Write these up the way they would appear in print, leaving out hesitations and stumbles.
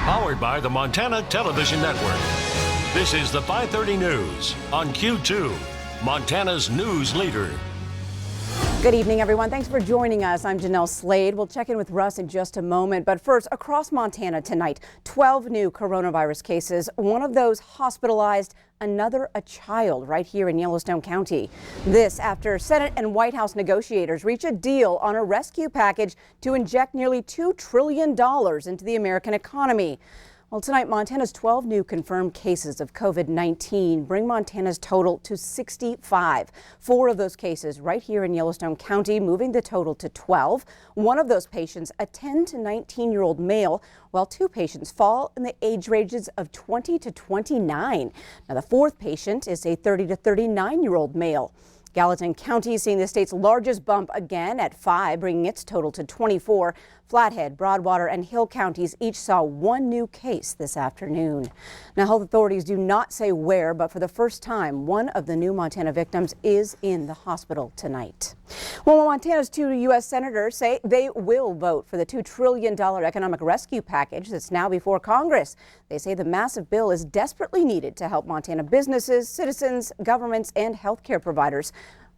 Powered by the Montana Television Network. This is the 5:30 News on Q2, Montana's news leader. Good evening, everyone. Thanks for joining us. I'm Jeanelle Slade. We'll check in with Russ in just a moment. But first, across Montana tonight, 12 new coronavirus cases. One of those hospitalized, another a child right here in Yellowstone County. This after Senate and White House negotiators reach a deal on a rescue package to inject nearly $2 trillion into the American economy. Well, tonight, Montana's 12 new confirmed cases of COVID-19 bring Montana's total to 65. 4 of those cases right here in Yellowstone County, moving the total to 12. One of those patients, a 10 to 19-year-old male, while 2 patients fall in the age ranges of 20 to 29. Now, the 4th patient is a 30 to 39-year-old male. Gallatin County seeing the state's largest bump again at 5, bringing its total to 24. Flathead, Broadwater, and Hill counties each saw 1 new case this afternoon. Now, health authorities do not say where, but for the first time, one of the new Montana victims is in the hospital tonight. Well, Montana's 2 U.S. senators say they will vote for the $2 trillion economic rescue package that's now before Congress. They say the massive bill is desperately needed to help Montana businesses, citizens, governments, and healthcare providers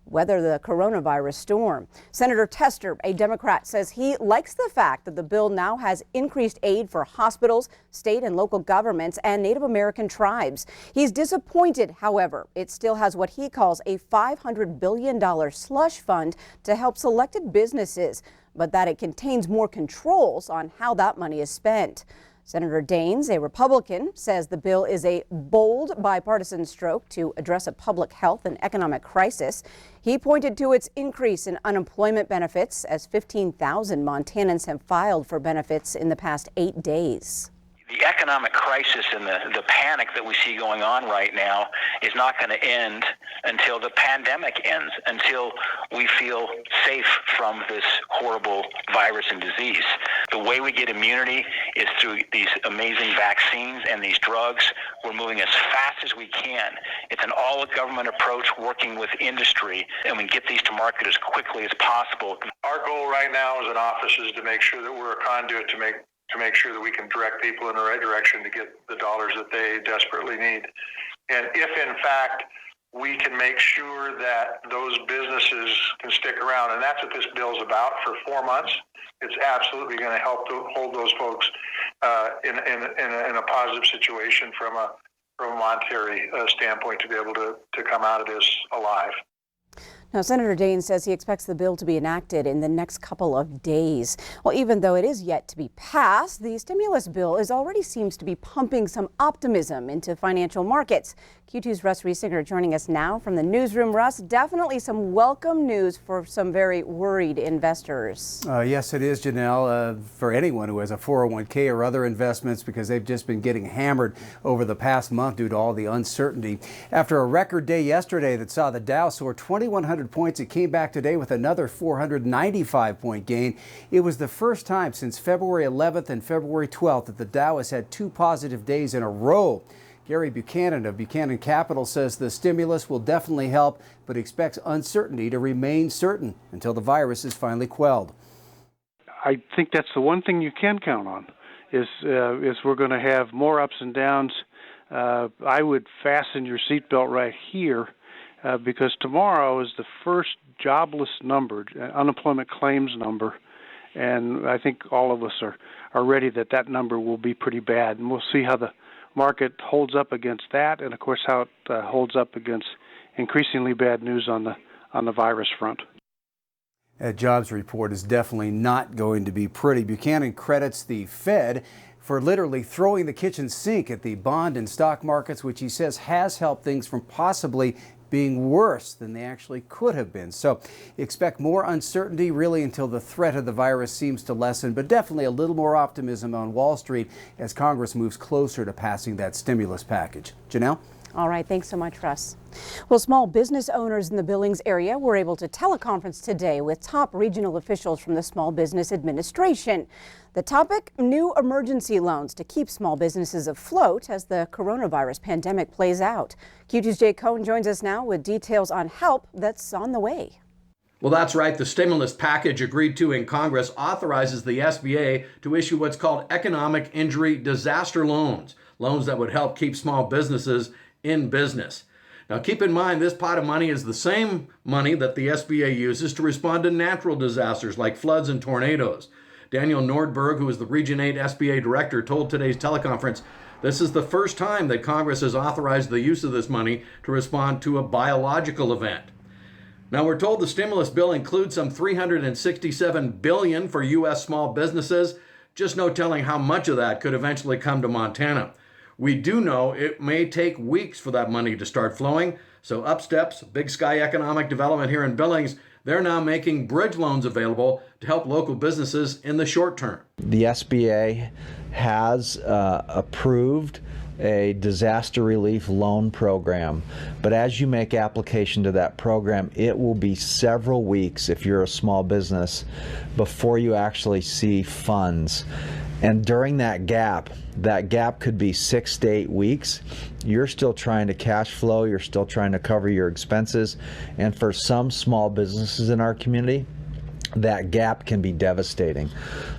weather the coronavirus storm. Senator Tester, a Democrat, says he likes the fact that the bill now has increased aid for hospitals, state and local governments, and Native American tribes. He's disappointed, however, it still has what he calls a $500 billion slush fund to help selected businesses, but that it contains more controls on how that money is spent. Senator Daines, a Republican, says the bill is a bold bipartisan stroke to address a public health and economic crisis. He pointed to its increase in unemployment benefits as 15,000 Montanans have filed for benefits in the past 8 days. The economic crisis and the panic that we see going on right now is not going to end until the pandemic ends, until we feel safe from this horrible virus and disease. The way we get immunity is through these amazing vaccines and these drugs. We're moving as fast as we can. It's an all-government approach working with industry, and we get these to market as quickly as possible. Our goal right now as an office is to make sure that we're a conduit to make sure that we can direct people in the right direction to get the dollars that they desperately need. And if, in fact, we can make sure that those businesses can stick around, and that's what this bill is about for 4 months, it's absolutely going to help to hold those folks in a positive situation from a monetary standpoint to be able to come out of this alive. Now, Senator Daines says he expects the bill to be enacted in the next couple of days. Well, even though it is yet to be passed, the stimulus bill already seems to be pumping some optimism into financial markets. Q2's Russ Riesinger joining us now from the newsroom. Russ, definitely some welcome news for some very worried investors. Yes, it is, Jeanelle, for anyone who has a 401k or other investments, because they've just been getting hammered over the past month due to all the uncertainty. After a record day yesterday that saw the Dow soar 2,100 points, it came back today with another 495-point gain. It was the first time since February 11th and February 12th that the Dow has had 2 positive days in a row. Gary Buchanan of Buchanan Capital says the stimulus will definitely help, but expects uncertainty to remain certain until the virus is finally quelled. I think that's the one thing you can count on, is we're going to have more ups and downs. I would fasten your seatbelt right here, because tomorrow is the first jobless number, unemployment claims number, and I think all of us are ready that number will be pretty bad, and we'll see how the market holds up against that, and of course how it holds up against increasingly bad news on the virus front. That jobs report is definitely not going to be pretty. Buchanan credits the Fed for literally throwing the kitchen sink at the bond and stock markets, which he says has helped things from possibly being worse than they actually could have been. So expect more uncertainty really until the threat of the virus seems to lessen, but definitely a little more optimism on Wall Street as Congress moves closer to passing that stimulus package. Jeanelle? All right, thanks so much, Russ. Well, small business owners in the Billings area were able to teleconference today with top regional officials from the Small Business Administration. The topic, new emergency loans to keep small businesses afloat as the coronavirus pandemic plays out. Q2's Jay Cohn joins us now with details on help that's on the way. Well, that's right. The stimulus package agreed to in Congress authorizes the SBA to issue what's called economic injury disaster loans, loans that would help keep small businesses in business. Now, keep in mind, this pot of money is the same money that the SBA uses to respond to natural disasters like floods and tornadoes. Daniel Nordberg, who is the Region 8 SBA director, told today's teleconference, this is the first time that Congress has authorized the use of this money to respond to a biological event. Now, we're told the stimulus bill includes some $367 billion for U.S. small businesses. Just no telling how much of that could eventually come to Montana. We do know it may take weeks for that money to start flowing. So up steps Big Sky Economic Development here in Billings. They're now making bridge loans available to help local businesses in the short term. The SBA has approved a disaster relief loan program, but as you make application to that program, it will be several weeks if you're a small business before you actually see funds. And during that gap could be 6 to 8 weeks. You're still trying to cash flow, you're still trying to cover your expenses, and for some small businesses in our community, that gap can be devastating.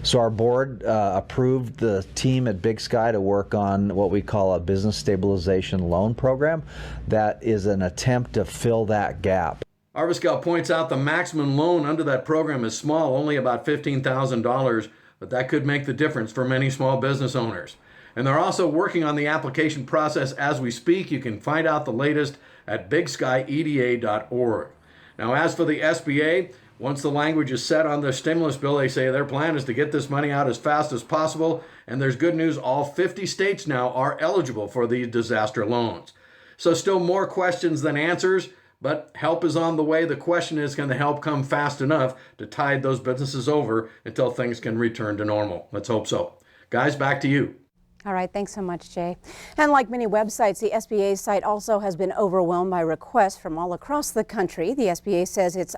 So our board approved the team at Big Sky to work on what we call a business stabilization loan program that is an attempt to fill that gap. Arbiscal points out the maximum loan under that program is small, only about $15,000, but that could make the difference for many small business owners. And they're also working on the application process as we speak. You can find out the latest at bigskyeda.org. Now, as for the SBA, once the language is set on the stimulus bill, they say their plan is to get this money out as fast as possible. And there's good news, all 50 states now are eligible for these disaster loans. So still more questions than answers, but help is on the way. The question is, can the help come fast enough to tide those businesses over until things can return to normal? Let's hope so. Guys, back to you. All right, thanks so much, Jay. And like many websites, the SBA site also has been overwhelmed by requests from all across the country. The SBA says it's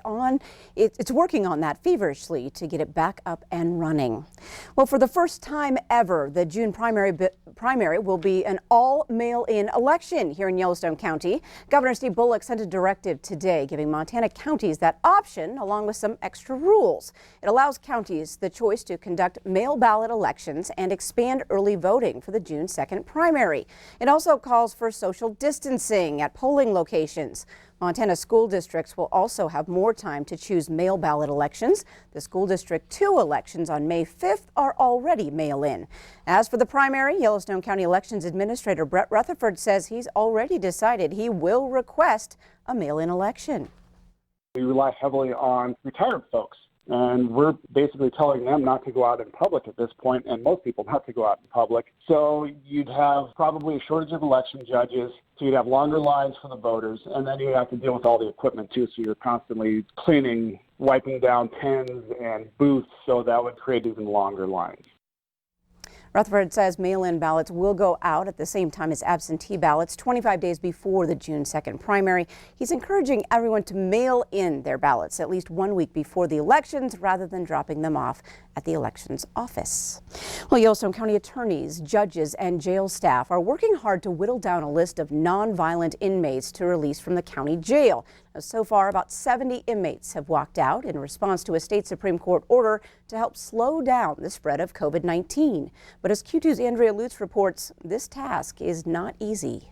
working on that feverishly to get it back up and running. Well, for the first time ever, the June primary will be an all mail-in election here in Yellowstone County. Governor Steve Bullock sent a directive today giving Montana counties that option along with some extra rules. It allows counties the choice to conduct mail ballot elections and expand early voting for the June 2nd primary. It also calls for social distancing at polling locations. Montana school districts will also have more time to choose mail ballot elections. The School District 2 elections on May 5th are already mail-in. As for the primary, Yellowstone County Elections Administrator Brett Rutherford says he's already decided he will request a mail-in election. We rely heavily on retired folks. And we're basically telling them not to go out in public at this point, and most people not to go out in public. So you'd have probably a shortage of election judges, so you'd have longer lines for the voters, and then you'd have to deal with all the equipment too, so you're constantly cleaning, wiping down pens and booths, so that would create even longer lines. Rutherford says mail-in ballots will go out at the same time as absentee ballots 25 days before the June 2nd primary. He's encouraging everyone to mail in their ballots at least 1 week before the elections rather than dropping them off at the elections office. Well, Yellowstone County attorneys, judges, and jail staff are working hard to whittle down a list of nonviolent inmates to release from the county jail. Now, so far, about 70 inmates have walked out in response to a state Supreme Court order to help slow down the spread of COVID-19. But as Q2's Andrea Lutz reports, this task is not easy.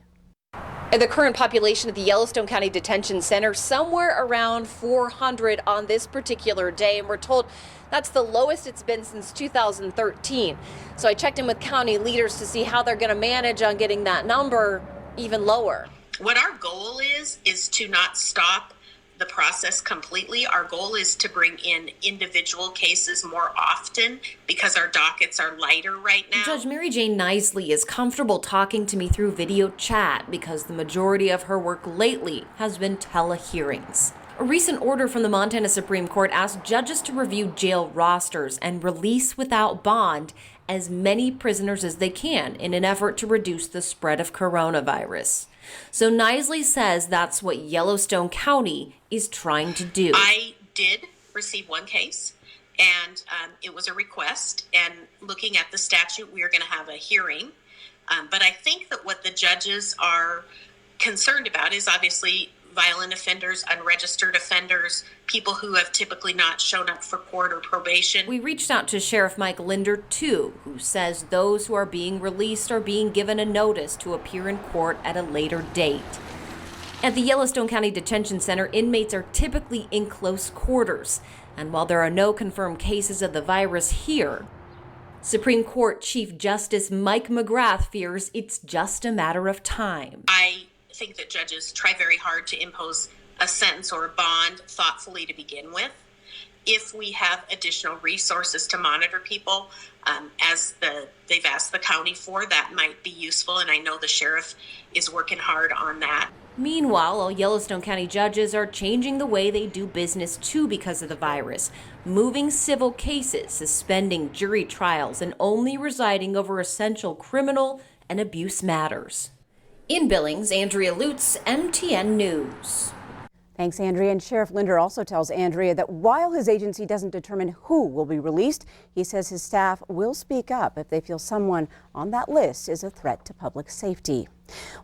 And the current population at the Yellowstone County Detention Center, somewhere around 400 on this particular day. And we're told that's the lowest it's been since 2013. So I checked in with county leaders to see how they're going to manage on getting that number even lower. What our goal is to not stop the process completely. Our goal is to bring in individual cases more often because our dockets are lighter right now. Judge Mary Jane Knisley is comfortable talking to me through video chat because the majority of her work lately has been telehearings. A recent order from the Montana Supreme Court asked judges to review jail rosters and release without bond as many prisoners as they can in an effort to reduce the spread of coronavirus. So Knisley says that's what Yellowstone County is trying to do. I did receive one case, and it was a request. And looking at the statute, we are going to have a hearing. But I think that what the judges are concerned about is obviously violent offenders, unregistered offenders, people who have typically not shown up for court or probation. We reached out to Sheriff Mike Linder, too, who says those who are being released are being given a notice to appear in court at a later date. At the Yellowstone County Detention Center, inmates are typically in close quarters. And while there are no confirmed cases of the virus here, Supreme Court Chief Justice Mike McGrath fears it's just a matter of time. I think that judges try very hard to impose a sentence or a bond thoughtfully to begin with. If we have additional resources to monitor people, as they've asked the county for, that might be useful, and I know the sheriff is working hard on that. Meanwhile, all Yellowstone County judges are changing the way they do business too because of the virus, moving civil cases, suspending jury trials, and only residing over essential criminal and abuse matters. In Billings, Andrea Lutz, MTN News. Thanks, Andrea. And Sheriff Linder also tells Andrea that while his agency doesn't determine who will be released, he says his staff will speak up if they feel someone on that list is a threat to public safety.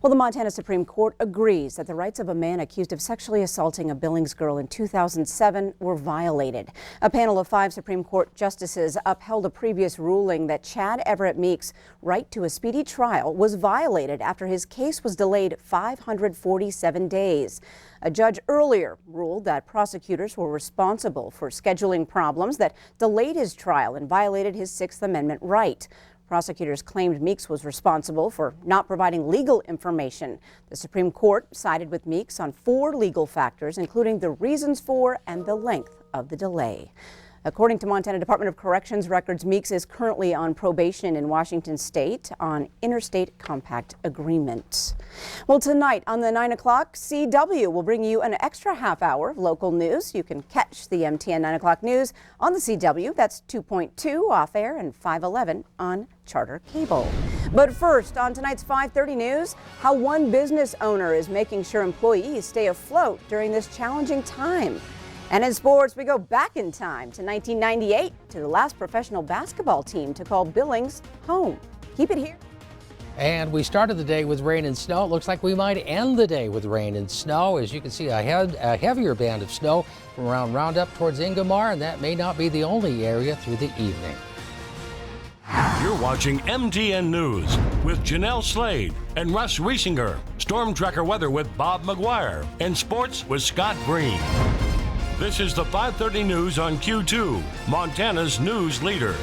Well, the Montana Supreme Court agrees that the rights of a man accused of sexually assaulting a Billings girl in 2007 were violated. A panel of 5 Supreme Court justices upheld a previous ruling that Chad Everett Meeks' right to a speedy trial was violated after his case was delayed 547 days. A judge earlier ruled that prosecutors were responsible for scheduling problems that delayed his trial and violated his Sixth Amendment right. Prosecutors claimed Meeks was responsible for not providing legal information. The Supreme Court sided with Meeks on 4 legal factors, including the reasons for and the length of the delay. According to Montana Department of Corrections records, Meeks is currently on probation in Washington State on interstate compact agreement. Well, tonight on the 9 o'clock, CW will bring you an extra half hour of local news. You can catch the MTN 9 o'clock news on the CW. That's 2.2 off air and 511 on Charter Cable. But first, on tonight's 5:30 news, how one business owner is making sure employees stay afloat during this challenging time. And in sports, we go back in time to 1998 to the last professional basketball team to call Billings home. Keep it here. And we started the day with rain and snow. It looks like we might end the day with rain and snow. As you can see, a heavier band of snow from around Roundup towards Ingomar, and that may not be the only area through the evening. You're watching MTN News with Jeanelle Slade and Russ Riesinger. Storm Tracker weather with Bob McGuire. And sports with Scott Green. This is the 5:30 news on Q2, Montana's news leader.